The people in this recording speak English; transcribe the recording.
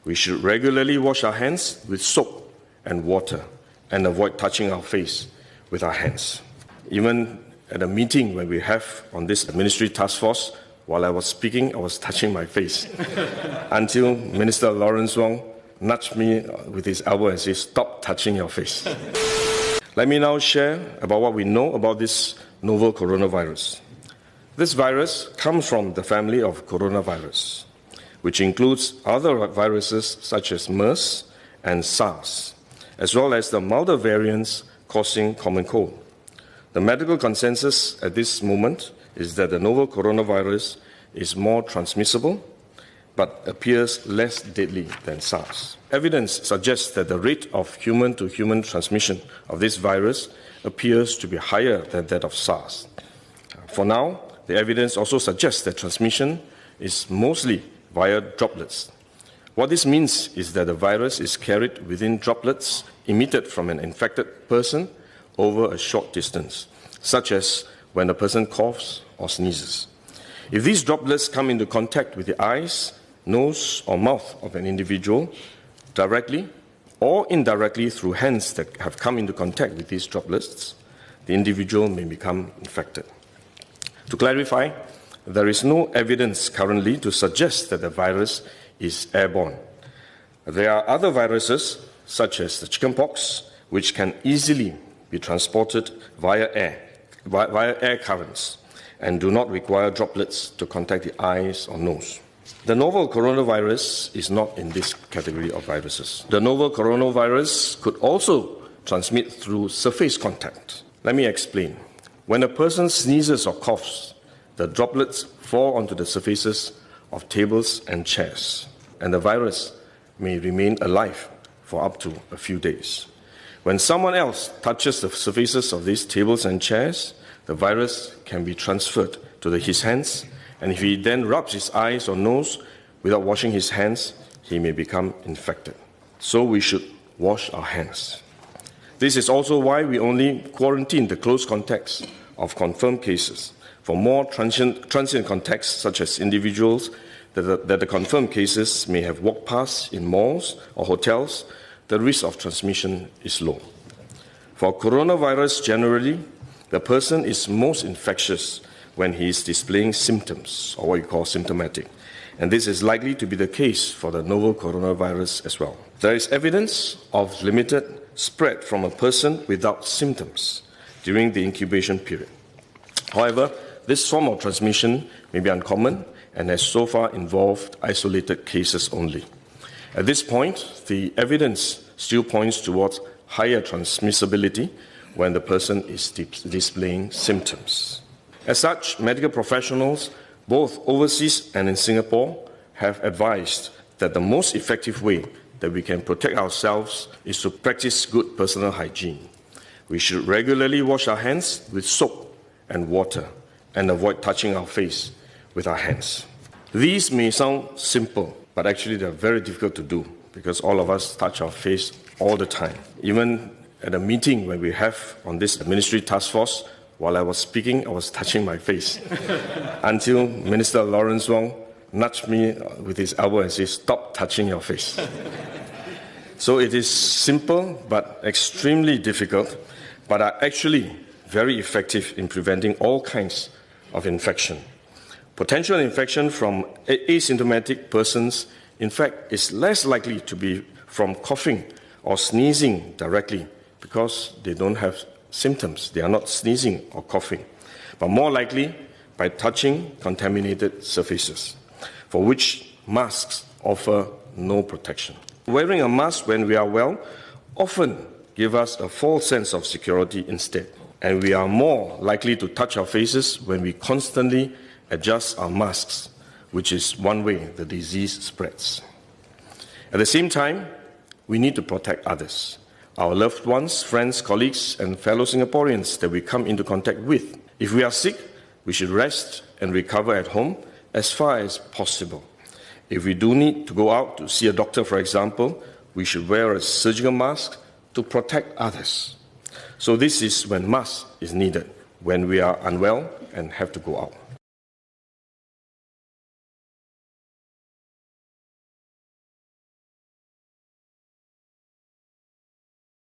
We should regularly wash our hands with soap and water and avoid touching our face with our hands. Even at a meeting when we have on this ministry task force, while I was speaking, I was touching my face until Minister Lawrence Wong nudged me with his elbow and said, "Stop touching your face." Let me now share about what we know about this novel coronavirus. This virus comes from the family of coronavirus, which includes other viruses such as MERS and SARS, as well as the milder variants causing common cold. The medical consensus at this moment is that the novel coronavirus is more transmissible but appears less deadly than SARS. Evidence suggests that the rate of human-to-human transmission of this virus appears to be higher than that of SARS. For now, the evidence also suggests that transmission is mostly via droplets. What this means is that the virus is carried within droplets emitted from an infected person over a short distance, such as when a person coughs or sneezes. If these droplets come into contact with the eyes, nose, or mouth of an individual, directly or indirectly through hands that have come into contact with these droplets, the individual may become infected. To clarify, there is no evidence currently to suggest that the virus is airborne. There are other viruses, such as the chickenpox, which can easily be transported via air currents, and do not require droplets to contact the eyes or nose. The novel coronavirus is not in this category of viruses. The novel coronavirus could also transmit through surface contact. Let me explain. When a person sneezes or coughs, the droplets fall onto the surfaces of tables and chairs, and the virus may remain alive for up to a few days. When someone else touches the surfaces of these tables and chairs, the virus can be transferred to his hands, and if he then rubs his eyes or nose without washing his hands, he may become infected. So we should wash our hands. This is also why we only quarantine the close contacts of confirmed cases. For more transient contacts, such as individuals that the confirmed cases may have walked past in malls or hotels, the risk of transmission is low. For coronavirus generally, the person is most infectious when he is displaying symptoms, or what you call symptomatic. And this is likely to be the case for the novel coronavirus as well. There is evidence of limited spread from a person without symptoms during the incubation period. However, this form of transmission may be uncommon and has so far involved isolated cases only. At this point, the evidence still points towards higher transmissibility when the person is displaying symptoms. As such, medical professionals, both overseas and in Singapore, have advised that the most effective way that we can protect ourselves is to practice good personal hygiene. We should regularly wash our hands with soap and water and avoid touching our face with our hands. These may sound simple, but actually they're very difficult to do because all of us touch our face all the time. Even at a meeting when we have on this ministry task force, while I was speaking, I was touching my face until Minister Lawrence Wong nudged me with his elbow and said, "Stop touching your face." So it is simple but extremely difficult, but are actually very effective in preventing all kinds of infection. Potential infection from asymptomatic persons, in fact, is less likely to be from coughing or sneezing directly because they don't have symptoms. They are not sneezing or coughing, but more likely by touching contaminated surfaces, for which masks offer no protection. Wearing a mask when we are well often gives us a false sense of security instead, and we are more likely to touch our faces when we constantly adjust our masks, which is one way the disease spreads. At the same time, we need to protect others, our loved ones, friends, colleagues, and fellow Singaporeans that we come into contact with. If we are sick, we should rest and recover at home as far as possible. If we do need to go out to see a doctor, for example, we should wear a surgical mask to protect others. So this is when mask is needed, when we are unwell and have to go out.